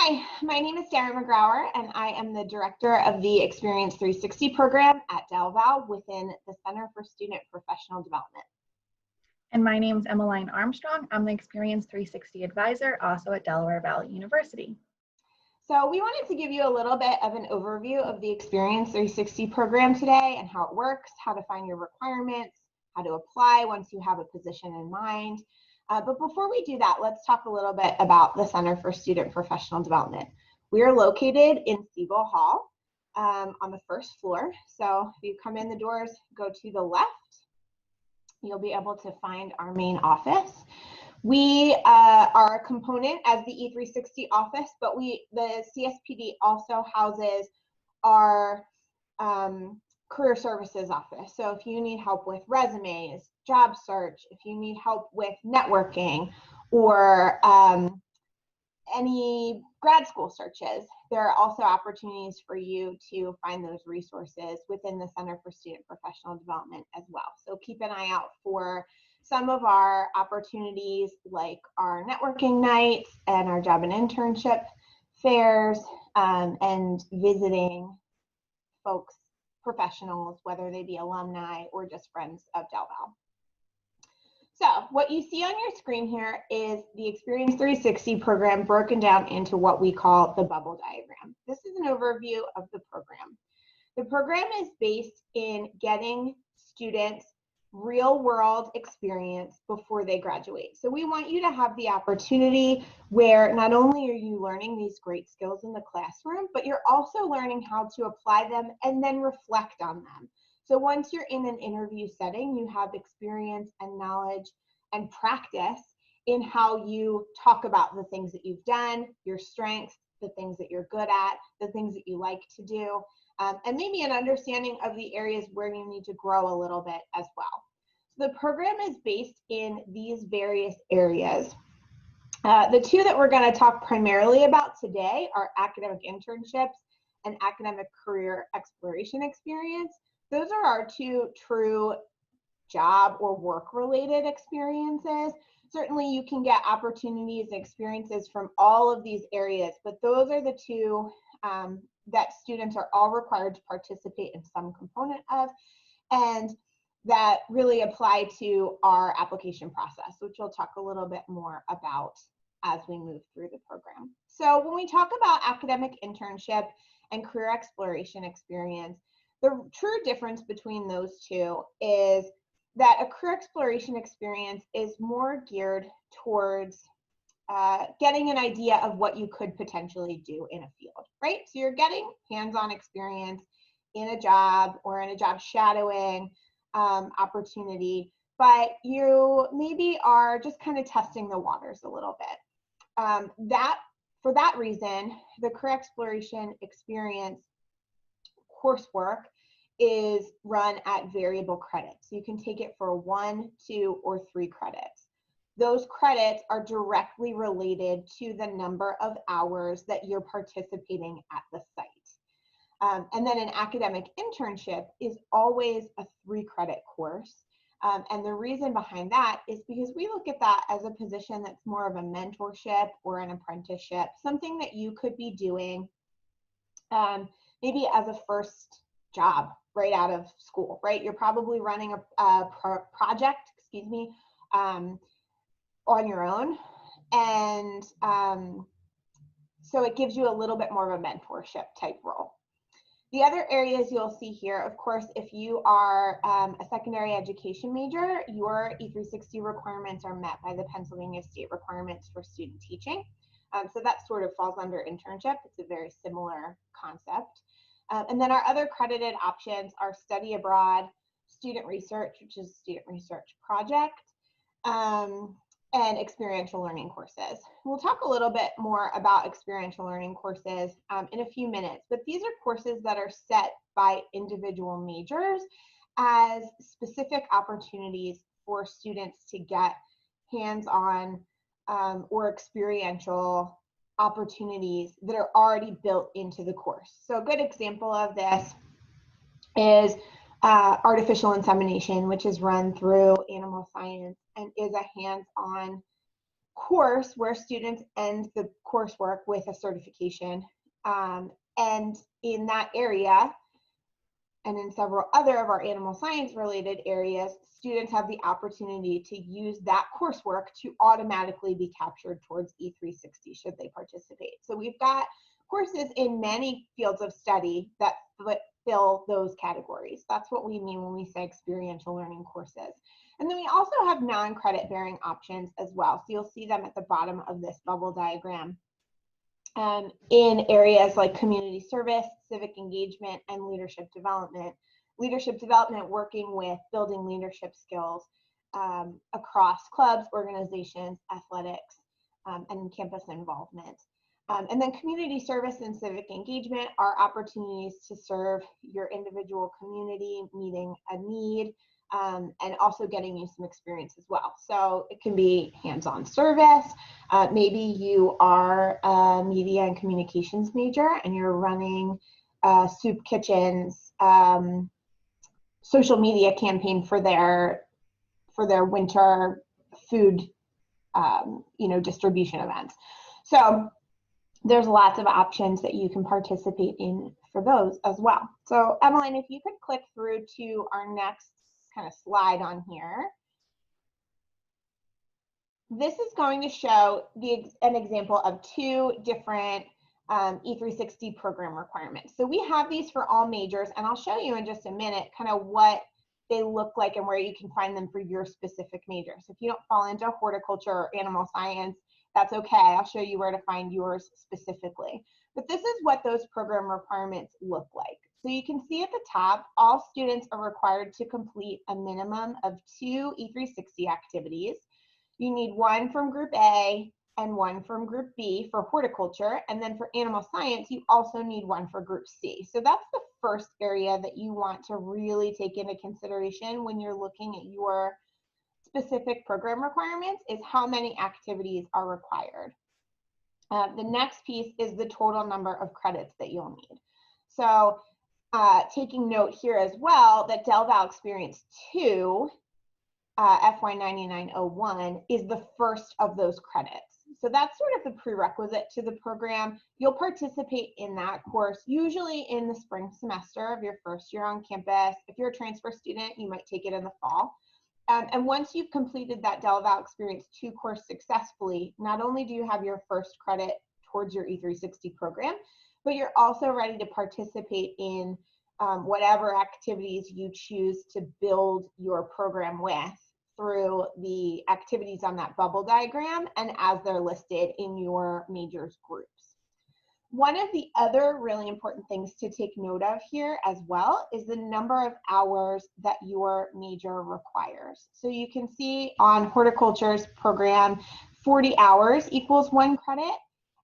Hi, my name is Sarah McGrower, and I am the director of the Experience 360 program at Delaware within the Center for Student Professional Development. And my name is Emmeline Armstrong. I'm the Experience 360 advisor, also at Delaware Valley University. So we wanted to give you a little bit of an overview of the Experience 360 program today and how it works, how to find your requirements, how to apply once you have a position in mind. But before we do that, let's talk a little bit about the Center for Student Professional Development. We are located in Siegel Hall on the first floor. So if you come in the doors, go to the left, you'll be able to find our main office. We are a component as the E360 office, but the CSPD also houses our career services office. So if you need help with resumes, job search, if you need help with networking or any grad school searches, there are also opportunities for you to find those resources within the Center for Student Professional Development as well. So keep an eye out for some of our opportunities like our networking nights and our job and internship fairs and visiting folks, professionals, whether they be alumni or just friends of Delaware. So what you see on your screen here is the Experience 360 program broken down into what we call the bubble diagram. This is an overview of the program. The program is based in getting students real world experience before they graduate. So we want you to have the opportunity where not only are you learning these great skills in the classroom, but you're also learning how to apply them and then reflect on them. So once you're in an interview setting, you have experience and knowledge and practice in how you talk about the things that you've done, your strengths, the things that you're good at, the things that you like to do, and maybe an understanding of the areas where you need to grow a little bit as well. So the program is based in these various areas. The two that we're going to talk primarily about today are academic internships and academic career exploration experience. Those are our two true job or work-related experiences. Certainly you can get opportunities and experiences from all of these areas, but those are the two that students are all required to participate in some component of, and that really apply to our application process, which we'll talk a little bit more about as we move through the program. So when we talk about academic internship and career exploration experience, the true difference between those two is that a career exploration experience is more geared towards getting an idea of what you could potentially do in a field, right? So you're getting hands-on experience in a job or in a job shadowing opportunity, but you maybe are just kind of testing the waters a little bit. For that reason, the career exploration experience coursework is run at variable credits. You can take it for 1, 2, or 3 credits. Those credits are directly related to the number of hours that you're participating at the site. And then an academic internship is always a 3-credit course. And the reason behind that is because we look at that as a position that's more of a mentorship or an apprenticeship, something that you could be doing maybe as a first job right out of school, right? You're probably running a project, on your own. And so it gives you a little bit more of a mentorship type role. The other areas you'll see here, of course, if you are a secondary education major, your E360 requirements are met by the Pennsylvania state requirements for student teaching. So that sort of falls under internship. It's a very similar concept. And then our other credited options are study abroad, student research, which is student research project, and experiential learning courses. We'll talk a little bit more about experiential learning courses in a few minutes, but these are courses that are set by individual majors as specific opportunities for students to get hands-on or experiential opportunities that are already built into the course. So a good example of this is artificial insemination, which is run through animal science and is a hands-on course where students end the coursework with a certification. And in that area, and in several other of our animal science related areas, students have the opportunity to use that coursework to automatically be captured towards E360 should they participate. So we've got courses in many fields of study that fill those categories. That's what we mean when we say experiential learning courses. And then we also have non-credit bearing options as well. So you'll see them at the bottom of this bubble diagram. In areas like community service, civic engagement, and leadership development. Leadership development working with building leadership skills across clubs, organizations, athletics, and campus involvement. And then community service and civic engagement are opportunities to serve your individual community, meeting a need, and also getting you some experience as well. So it can be hands-on service. Maybe you are a media and communications major and you're running Soup Kitchen's social media campaign for their winter food distribution events. So there's lots of options that you can participate in for those as well. So Emmeline, if you could click through to our next kind of slide on here. This is going to show an example of two different E360 program requirements. So we have these for all majors, and I'll show you in just a minute kind of what they look like and where you can find them for your specific major. So if you don't fall into horticulture or animal science, that's okay. I'll show you where to find yours specifically. But this is what those program requirements look like. So you can see at the top, all students are required to complete a minimum of 2 E360 activities. You need one from group A and one from group B for horticulture. And then for animal science, you also need one for group C. So that's the first area that you want to really take into consideration when you're looking at your specific program requirements, is how many activities are required. The next piece is the total number of credits that you'll need. So taking note here as well that DelVal Experience 2, FY 9901, is the first of those credits. So that's sort of the prerequisite to the program. You'll participate in that course usually in the spring semester of your first year on campus. If you're a transfer student, you might take it in the fall. And once you've completed that DelVal Experience 2 course successfully, not only do you have your first credit towards your E360 program, but you're also ready to participate in whatever activities you choose to build your program with through the activities on that bubble diagram and as they're listed in your majors groups. One of the other really important things to take note of here as well is the number of hours that your major requires. So you can see on horticulture's program, 40 hours equals 1 credit.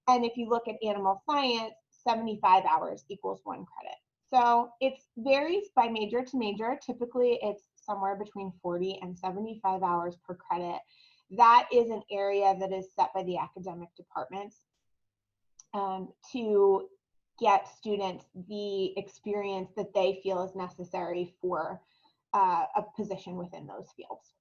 And if you look at animal science, 75 hours equals 1 credit. So it varies by major to major. Typically, it's somewhere between 40 and 75 hours per credit. That is an area that is set by the academic departments to get students the experience that they feel is necessary for a position within those fields.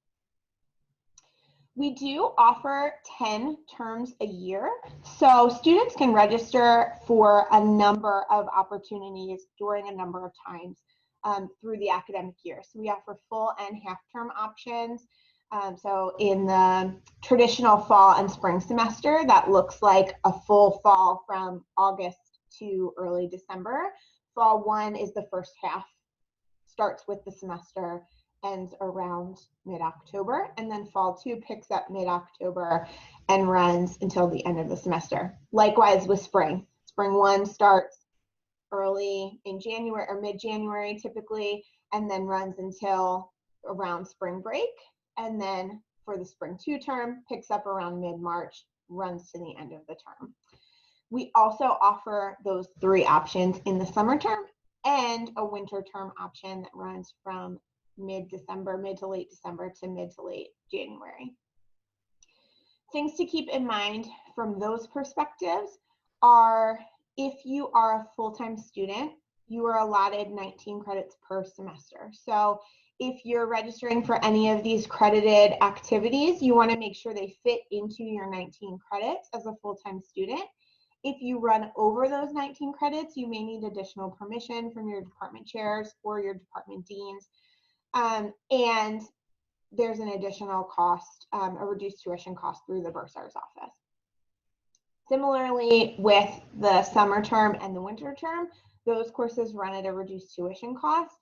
We do offer 10 terms a year, so students can register for a number of opportunities during a number of times through the academic year. So we offer full and half-term options. So in the traditional fall and spring semester, that looks like a full fall from August to early December. Fall 1 is the first half, starts with the semester, ends around mid-October, and then fall 2 picks up mid-October and runs until the end of the semester. Likewise with spring. Spring 1 starts early in January or mid-January typically, and then runs until around spring break. And then for the spring 2 term, picks up around mid-March, runs to the end of the term. We also offer those 3 options in the summer term and a winter term option that runs from mid-December, mid to late December to mid to late January. Things to keep in mind from those perspectives are, if you are a full-time student, you are allotted 19 credits per semester. So If you're registering for any of these credited activities, you want to make sure they fit into your 19 credits as a full-time student. If you run over those 19 credits, you may need additional permission from your department chairs or your department deans. And there's an additional cost, a reduced tuition cost through the bursar's office. Similarly, with the summer term and the winter term, those courses run at a reduced tuition cost.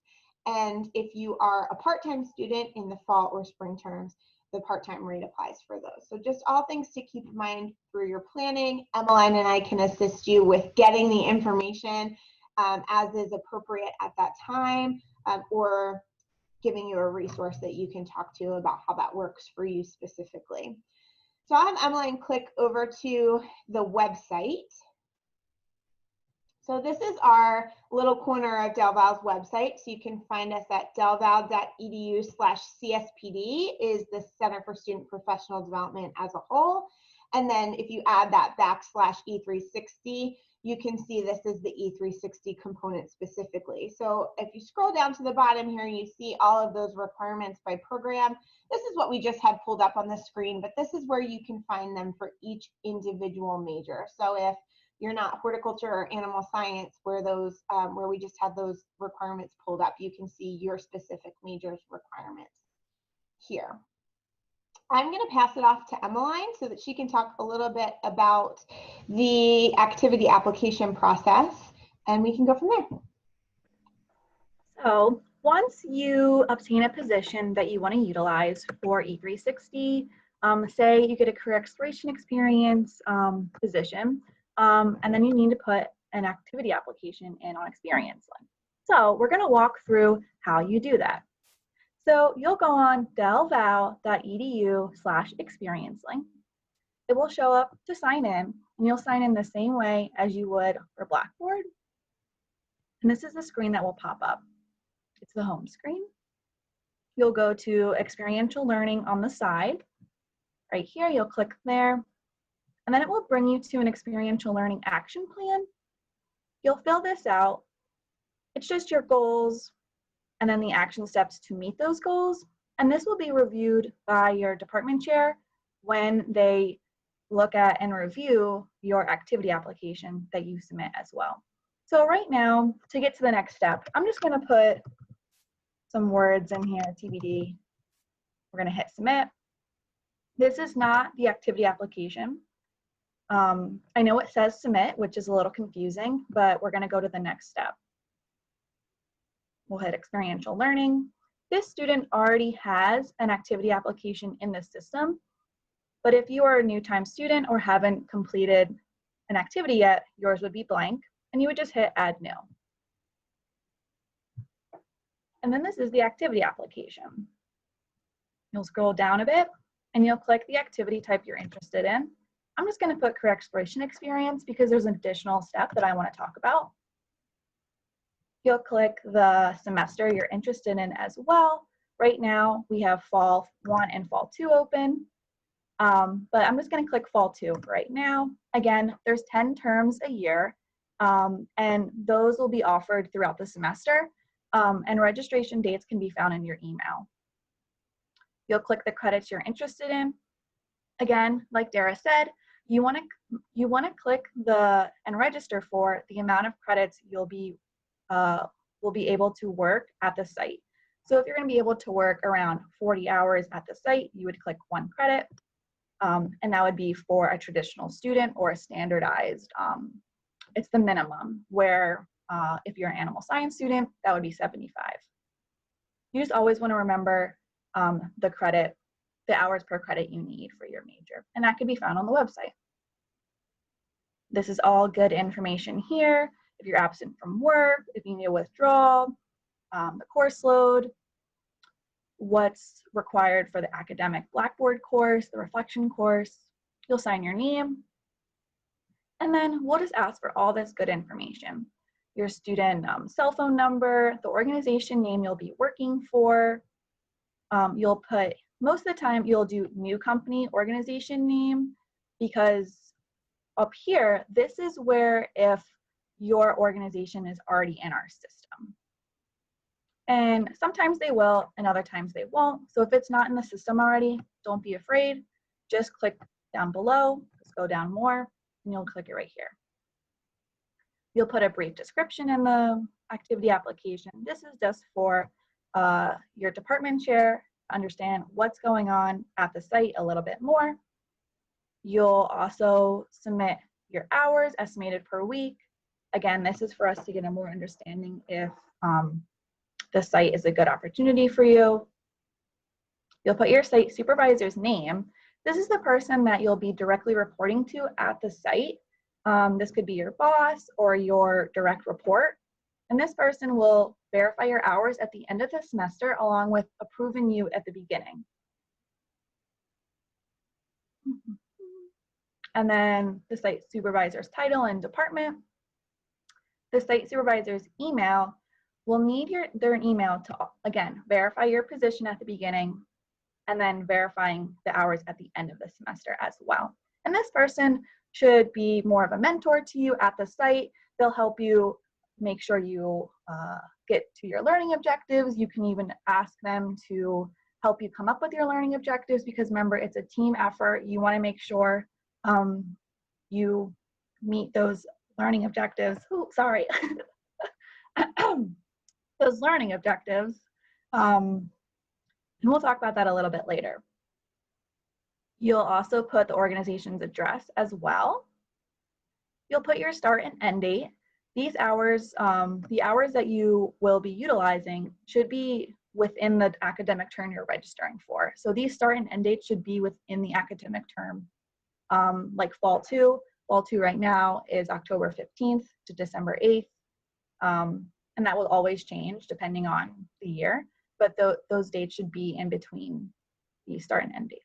And if you are a part-time student in the fall or spring terms, the part-time rate applies for those. So just all things to keep in mind through your planning. Emmeline and I can assist you with getting the information as is appropriate at that time, or giving you a resource that you can talk to about how that works for you specifically. So I'll have Emmeline click over to the website. So this is our little corner of Del Val's website. So you can find us at delval.edu/CSPD is the Center for Student Professional Development as a whole. And then if you add that /E360, you can see this is the E360 component specifically. So if you scroll down to the bottom here, you see all of those requirements by program. This is what we just had pulled up on the screen, but this is where you can find them for each individual major. So if you're not horticulture or animal science, where those where we just had those requirements pulled up, you can see your specific major's requirements here. I'm going to pass it off to Emmeline so that she can talk a little bit about the activity application process, and we can go from there. So once you obtain a position that you want to utilize for E360, say you get a career exploration experience position, and then you need to put an activity application in on ExperienceLink. So we're going to walk through how you do that. So you'll go on delval.edu/ExperienceLink. It will show up to sign in, and you'll sign in the same way as you would for Blackboard. And this is the screen that will pop up. It's the home screen. You'll go to Experiential Learning on the side. Right here, you'll click there, and then it will bring you to an Experiential Learning action plan. You'll fill this out. It's just your goals, and then the action steps to meet those goals. And this will be reviewed by your department chair when they look at and review your activity application that you submit as well. So right now, to get to the next step, I'm just going to put some words in here, TBD. We're going to hit submit. This is not the activity application. I know it says submit, which is a little confusing, but we're going to go to the next step. We'll hit Experiential Learning. This student already has an activity application in the system, but if you are a new time student or haven't completed an activity yet, yours would be blank, and you would just hit Add New. And then this is the activity application. You'll scroll down a bit, and you'll click the activity type you're interested in. I'm just going to put career exploration experience because there's an additional step that I want to talk about. You'll click the semester you're interested in as well. Right now, we have Fall 1 and Fall 2 open, but I'm just going to click Fall 2 right now. Again, there's 10 terms a year, and those will be offered throughout the semester, and registration dates can be found in your email. You'll click the credits you're interested in. Again, like Dara said, you want to click and register for the amount of credits you'll be able to work at the site. So if you're going to be able to work around 40 hours at the site, you would click 1 credit, and that would be for a traditional student or a standardized. It's the minimum, where if you're an animal science student, that would be 75. You just always want to remember the hours per credit you need for your major, and that can be found on the website. This is all good information here. If you're absent from work, if you need a withdrawal, the course load, what's required for the academic Blackboard course, the reflection course, you'll sign your name. And then we'll just ask for all this good information. Your student cell phone number, the organization name you'll be working for. You'll put, most of the time you'll do new company organization name, because up here, this is where if your organization is already in our system. And sometimes they will, and other times they won't. So if it's not in the system already, don't be afraid. Just click down below, just go down more, and you'll click it right here. You'll put a brief description in the activity application. This is just for your department chair to understand what's going on at the site a little bit more. You'll also submit your hours estimated per week. Again, this is for us to get a more understanding if the site is a good opportunity for you. You'll put your site supervisor's name. This is the person that you'll be directly reporting to at the site. This could be your boss or your direct report. And this person will verify your hours at the end of the semester along with approving you at the beginning. And then the site supervisor's title and department. The site supervisor's email will need their email to, again, verify your position at the beginning and then verifying the hours at the end of the semester as well. And this person should be more of a mentor to you at the site. They'll help you make sure you get to your learning objectives. You can even ask them to help you come up with your learning objectives because remember, it's a team effort. You want to make sure you meet those learning objectives. Oh, sorry. Those learning objectives. And we'll talk about that a little bit later. You'll also put the organization's address as well. You'll put your start and end date. These hours, the hours that you will be utilizing should be within the academic term you're registering for. So these start and end dates should be within the academic term. Like fall two right now is October 15th to December 8th. And that will always change depending on the year, but those dates should be in between the start and end dates.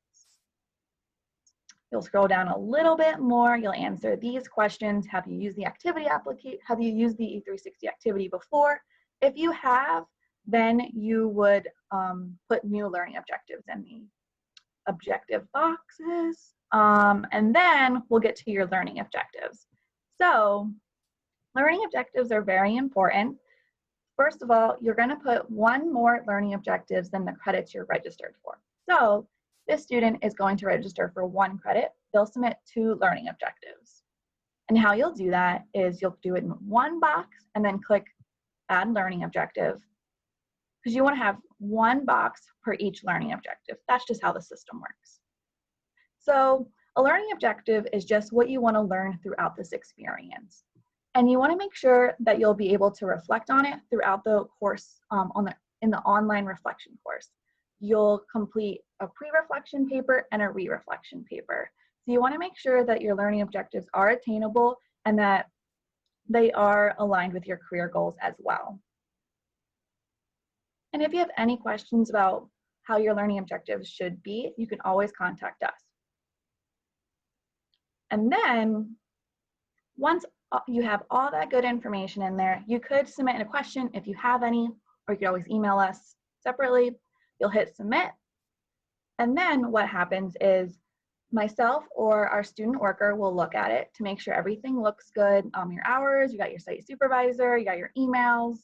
You'll scroll down a little bit more. You'll answer these questions. Have you used the activity application? Have you used the E360 activity before? If you have, then you would put new learning objectives in the objective boxes. And then we'll get to your learning objectives. So learning objectives are very important. First of all, you're going to put one more learning objectives than the credits you're registered for. So this student is going to register for 1 credit. They'll submit 2 learning objectives. And how you'll do that is you'll do it in one box and then click Add Learning Objective because you want to have 1 box per each learning objective. That's just how the system works. So a learning objective is just what you want to learn throughout this experience. And you want to make sure that you'll be able to reflect on it throughout the course in the online reflection course. You'll complete a pre-reflection paper and a re-reflection paper. So you want to make sure that your learning objectives are attainable and that they are aligned with your career goals as well. And if you have any questions about how your learning objectives should be, you can always contact us. And then once you have all that good information in there, you could submit a question if you have any, or you could always email us separately. You'll hit submit. And then what happens is myself or our student worker will look at it to make sure everything looks good. Your hours, you got your site supervisor, you got your emails,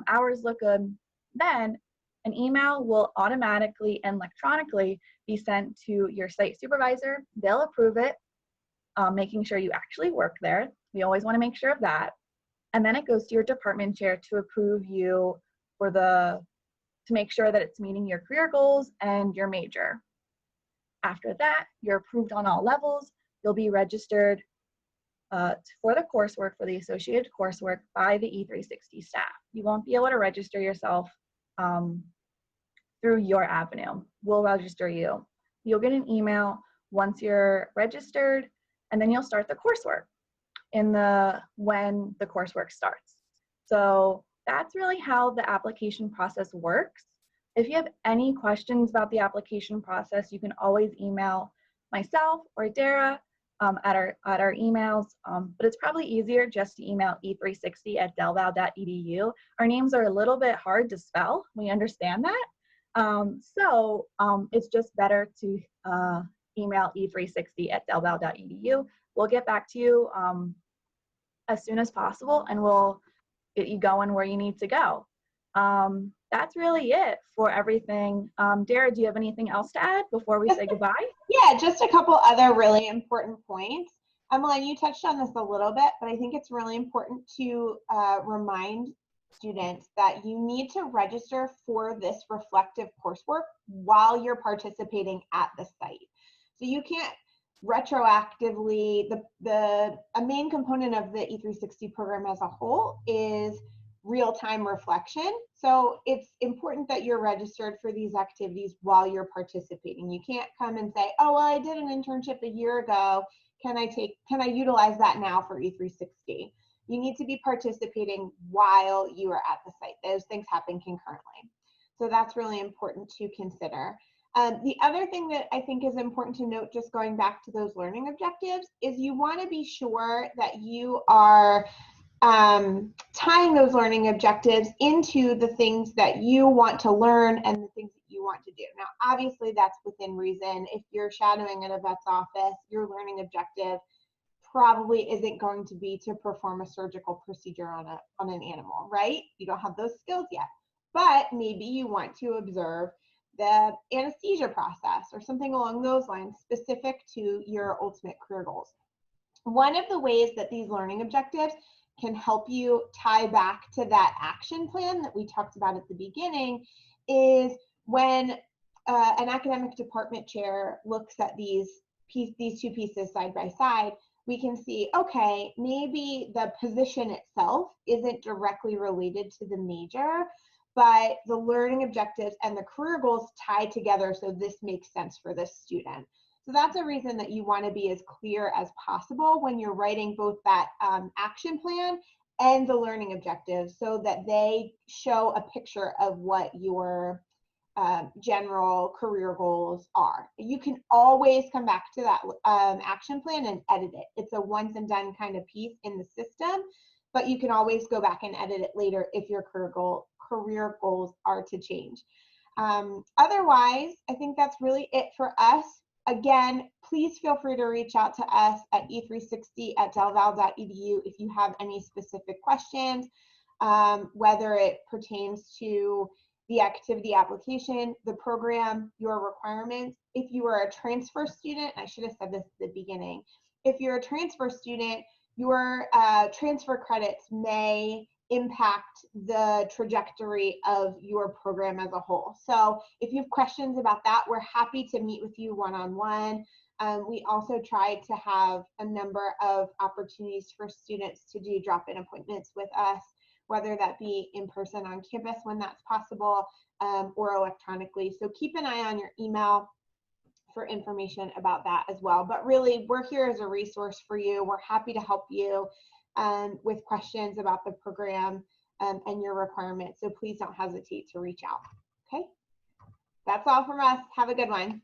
hours look good. Then an email will automatically and electronically be sent to your site supervisor. They'll approve it, making sure you actually work there. We always want to make sure of that. And then it goes to your department chair to approve you for to make sure that it's meeting your career goals and your major. After that, you're approved on all levels. You'll be registered for the coursework, for the associated coursework by the E360 staff. You won't be able to register yourself through your avenue. We'll register you. You'll get an email once you're registered, and then you'll start the coursework when the coursework starts. So that's really how the application process works. If you have any questions about the application process, you can always email myself or Dara at our emails, but it's probably easier just to email e360@delval.edu. Our names are a little bit hard to spell. We understand that. So it's just better to email e360@delval.edu. We'll get back to you as soon as possible, and we'll get you going where you need to go. That's really it for everything. Dara, do you have anything else to add before we say goodbye? Yeah, just a couple other really important points. Emmeline, you touched on this a little bit, but I think it's really important to remind students that you need to register for this reflective coursework while you're participating at the site. So you can't retroactively, a main component of the E360 program as a whole is real-time reflection. So it's important that you're registered for these activities while you're participating. You can't come and say, oh, well, I did an internship a year ago. Can I utilize that now for E360? You need to be participating while you are at the site. Those things happen concurrently. So that's really important to consider. The other thing that I think is important to note, just going back to those learning objectives, is you want to be sure that you are tying those learning objectives into the things that you want to learn and the things that you want to do. Now, obviously, that's within reason. If you're shadowing at a vet's office, your learning objective probably isn't going to be to perform a surgical procedure on an animal, right? You don't have those skills yet. But maybe you want to observe the anesthesia process or something along those lines specific to your ultimate career goals. One of the ways that these learning objectives can help you tie back to that action plan that we talked about at the beginning is when an academic department chair looks at these two pieces side by side, we can see, okay, maybe the position itself isn't directly related to the major, but the learning objectives and the career goals tie together, so this makes sense for this student. So that's a reason that you want to be as clear as possible when you're writing both that action plan and the learning objectives, so that they show a picture of what your general career goals are. You can always come back to that action plan and edit it. It's a once and done kind of piece in the system, but you can always go back and edit it later if your career goals are to change. Otherwise, I think that's really it for us. Again, please feel free to reach out to us at e360@delval.edu if you have any specific questions, whether it pertains to the activity application, the program, your requirements. If you are a transfer student, I should have said this at the beginning, if you're a transfer student, your transfer credits may impact the trajectory of your program as a whole. So if you have questions about that, we're happy to meet with you one-on-one. We also try to have a number of opportunities for students to do drop-in appointments with us, whether that be in person on campus when that's possible, or electronically. So keep an eye on your email for information about that as well. But really, we're here as a resource for you. We're happy to help you with questions about the program and your requirements. So please don't hesitate to reach out. Okay, that's all from us. Have a good one.